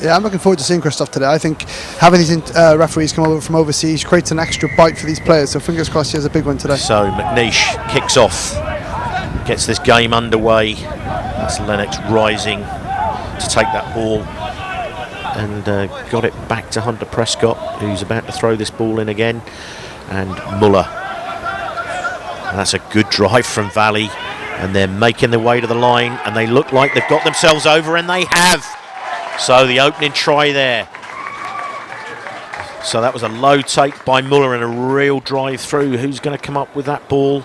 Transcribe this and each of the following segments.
Yeah, I'm looking forward to seeing Christoph today. I think having these referees come over from overseas creates an extra bite for these players, so fingers crossed he has a big one today. So McNeish kicks off, gets this game underway. That's Lennox rising to take that ball and got it back to Hunter Prescott, who's about to throw this ball in again, and Muller. And that's a good drive from Valley, and they're making their way to the line, and they look like they've got themselves over, and they have. So the opening try there. So that was a low take by Muller and a real drive through. Who's going to come up with that ball?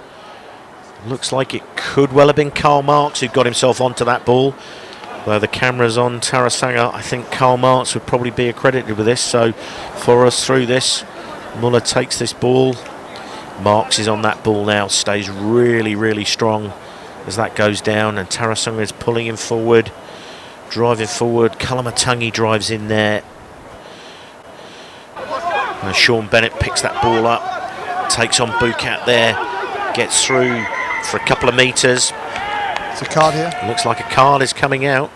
Looks like it could well have been Karl Marx who got himself onto that ball. Though the camera's on Tarasaga, I think Karl Marx would probably be accredited with this. So for us through this, Muller takes this ball. Marx is on that ball now, stays really, really strong as that goes down, and Tarasaga is pulling him forward, driving forward. Kalamatangi drives in there. Sean Bennett picks that ball up, takes on Bukat there, gets through for a couple of metres. It's a card here. Looks like a card is coming out.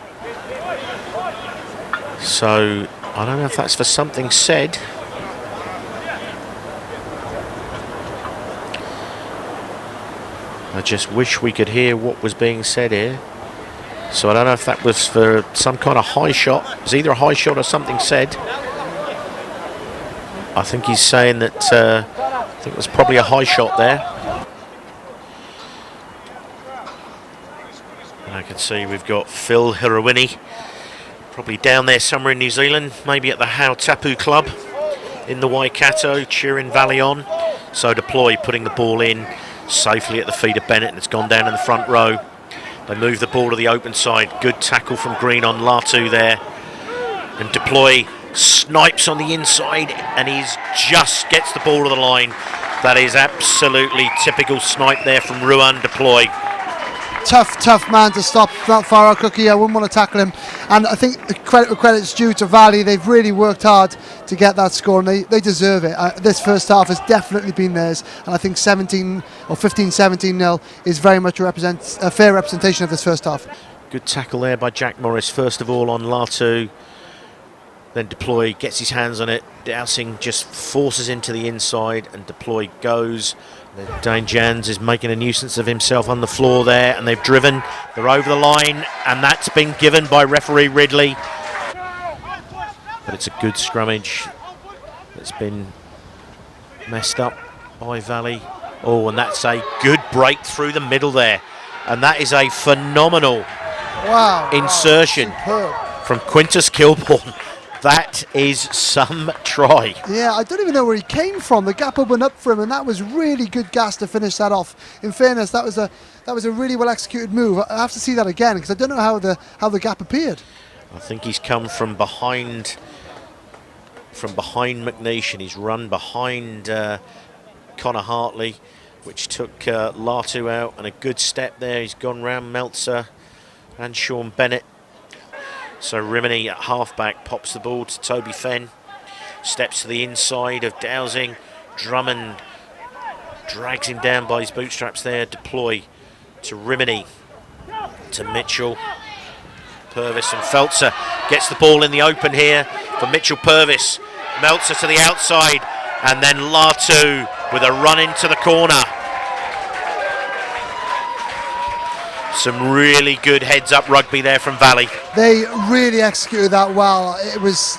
So I don't know if that's for something said. I just wish we could hear what was being said here. So I don't know if that was for some kind of high shot. It was either a high shot or something said. I think he's saying that I think it was probably a high shot there. And I can see we've got Phil Hirawini, probably down there somewhere in New Zealand, maybe at the Hautapu Club in the Waikato, cheering Valley on. So Deploy putting the ball in safely at the feet of Bennett, and it's gone down in the front row. They move the ball to the open side. Good tackle from Green on Latu there. And Deploy snipes on the inside, and he's just gets the ball to the line. That is absolutely typical snipe there from Ruan Deploy. Tough man to stop that far out Cookie. I wouldn't want to tackle him, and I think the credit's due to Valley. They've really worked hard to get that score, and they deserve it. This first half has definitely been theirs, and I think 17 or 15-17-0 is very much a fair representation of this first half. Good tackle there by Jack Morris, first of all on Latu. Then Deploy gets his hands on it. Dowsing just forces into the inside, and Deploy goes. Dane Jans is making a nuisance of himself on the floor there, and they've driven. They're over the line, and that's been given by referee Ridley. But it's a good scrummage that's been messed up by Valley. Oh, and that's a good break through the middle there. And that is a phenomenal insertion from Quintus Kilbourne. That is some try. Yeah, I don't even know where he came from. The gap opened up for him, and that was really good gas to finish that off. In fairness, that was a really well executed move. I have to see that again because I don't know how the gap appeared. I think he's come from behind McNeish, and he's run behind Connor Hartley, which took Latu out, and a good step there. He's gone round Meltzer and Sean Bennett. So Rimini at halfback pops the ball to Toby Fenn. Steps to the inside of Dowsing. Drummond drags him down by his bootstraps there. Deploy to Rimini. To Mitchell. Purvis and Feltzer gets the ball in the open here for Mitchell Purvis. Meltzer to the outside. And then Latu with a run into the corner. Some really good heads-up rugby there from Valley. They really executed that well. It was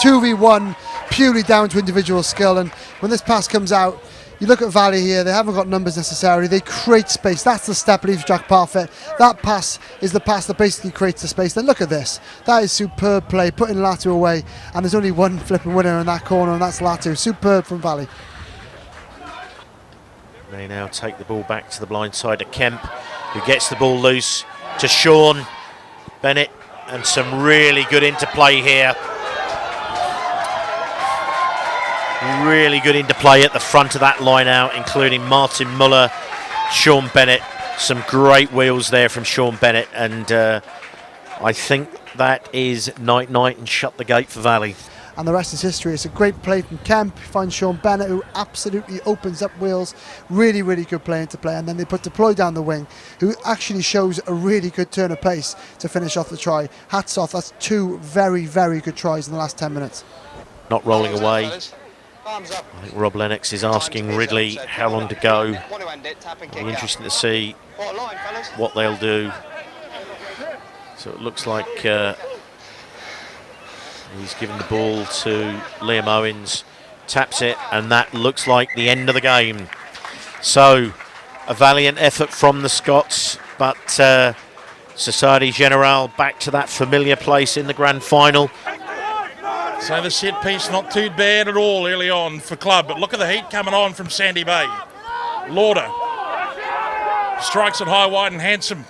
2v1 purely down to individual skill, and when this pass comes out, you look at Valley here, they haven't got numbers necessarily, they create space. That's the step of Jack Parfit. That pass is the pass that basically creates the space. Then look at this. That is superb play, putting Latu away, and there's only one flipping winner in that corner, and that's Latu. Superb from Valley. They now take the ball back to the blind side to Kemp, who gets the ball loose to Sean Bennett, and some really good interplay here. Really good interplay at the front of that line out, including Martin Muller, Sean Bennett. Some great wheels there from Sean Bennett, and I think that is night-night and shut the gate for Valley. and the rest is history. It's a great play from Kemp. He finds Sean Bennett, who absolutely opens up wheels. Really, really good play into play. And then they put Deploy down the wing, who actually shows a really good turn of pace to finish off the try. Hats off, that's 2 very, very good tries in the last 10 minutes. Not rolling away. I think Rob Lennox is asking Ridley how long to go. It'll be interesting to see what they'll do. So it looks like he's given the ball to Liam Owens, taps it, and that looks like the end of the game. So a valiant effort from the Scots, but Societe Generale back to that familiar place in the grand final. So the set piece not too bad at all early on for Club, but look at the heat coming on from Sandy Bay. Lauder strikes it high, wide and handsome.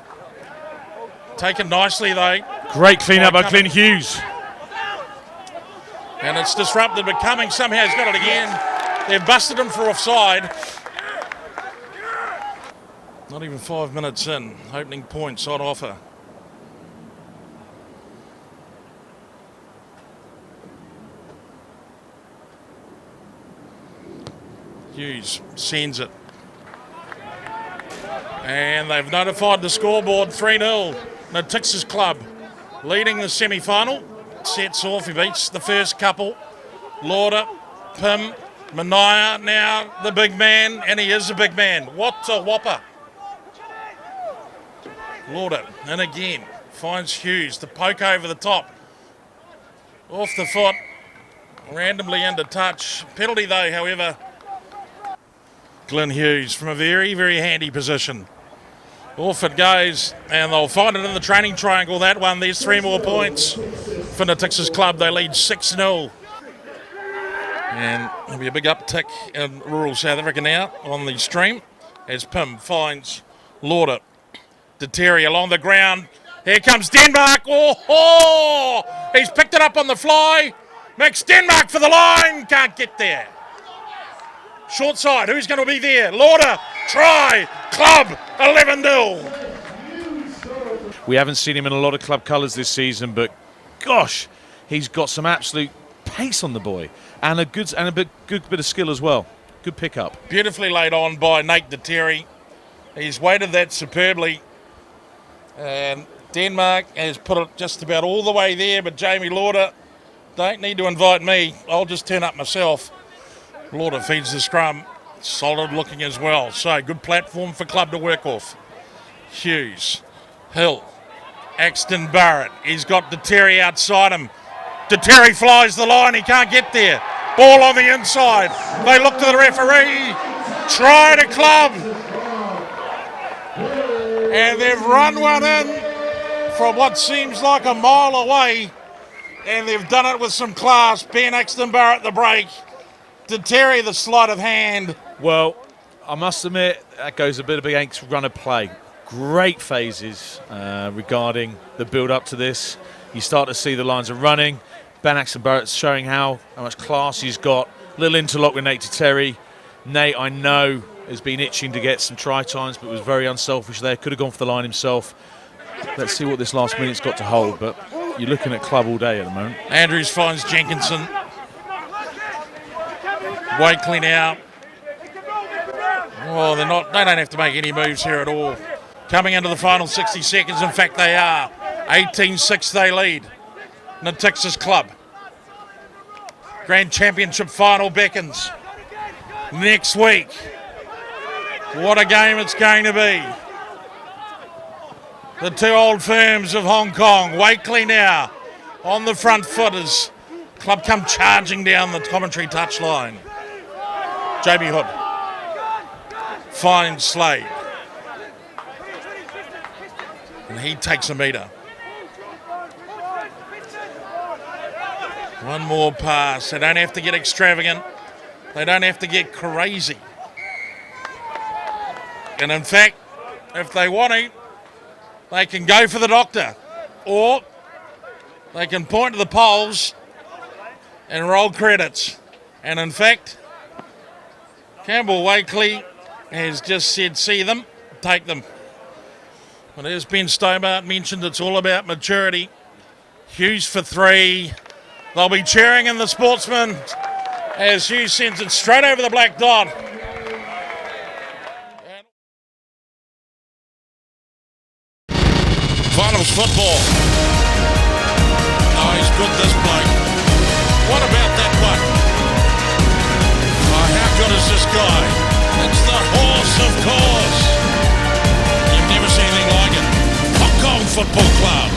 Taken nicely though. Great clean up by Glenn Hughes. And it's disrupted, but Cummings somehow has got it again. They've busted him for offside. Not even 5 minutes in. Opening points on offer. Hughes sends it. And they've notified the scoreboard 3-0. Natixis Club leading the semi-final. Sets off, he beats the first couple. Lauder, Pim, Mania, now the big man, and he is a big man. What a whopper. Lauder, and again, finds Hughes, the poke over the top. Off the foot, randomly into touch. Penalty though, however. Glenn Hughes from a very, very handy position. Off it goes, and they'll find it in the training triangle, that one. There's 3 more points for Natixis Club. They lead 6-0. And there'll be a big uptick in rural South Africa now on the stream as Pim finds Lauder. De Terry along the ground. Here comes Denmark. Oh! He's picked it up on the fly. Makes Denmark for the line. Can't get there. Short side, who's going to be there? Lauder, try, Club, 11-0. We haven't seen him in a lot of club colours this season, but gosh, he's got some absolute pace on the boy and a good bit of skill as well. Good pickup. Beautifully laid on by Nate De Terry. He's weighted that superbly. And Denmark has put it just about all the way there, but Jamie Lauder, don't need to invite me. I'll just turn up myself. Lauder feeds the scrum, solid looking as well. So good platform for Club to work off. Hughes, Hill, Axton Barrett. He's got De Terry outside him. De Terry flies the line, he can't get there. Ball on the inside. They look to the referee. Try to Club. And they've run one in from what seems like a mile away. And they've done it with some class. Ben Axton Barrett the break. De Terry the sleight of hand. Well, I must admit, that goes a bit of against run of play. Great phases regarding the build-up to this. You start to see the lines of running. Ben Axton Barrett's showing how much class he's got. Little interlock with Nate De Terry. Nate, I know, has been itching to get some try times, but was very unselfish there. Could have gone for the line himself. Let's see what this last minute's got to hold, but you're looking at Club all day at the moment. Andrews finds Jenkinson. Wakely now. Oh, they don't have to make any moves here at all. Coming into the final 60 seconds, in fact they are. 18-6 they lead. Natixis Club. Grand Championship final beckons. Next week. What a game it's going to be. The 2 old firms of Hong Kong. Wakely now on the front foot as Club come charging down the commentary touchline. Jamie Hood finds Slade. And he takes a metre. One more pass. They don't have to get extravagant. They don't have to get crazy. And in fact, if they want to, they can go for the doctor. Or they can point to the polls and roll credits. And in fact, Campbell Wakely has just said, see them, take them. And as Ben Stobart mentioned, it's all about maturity. Hughes for 3. They'll be cheering in the sportsman as Hughes sends it straight over the black dot. Finals football. Oh, he's good, this bloke. What about that one? Oh, how good is this guy? It's the horse, of course. You've never seen anything like it. Hong Kong Football Club.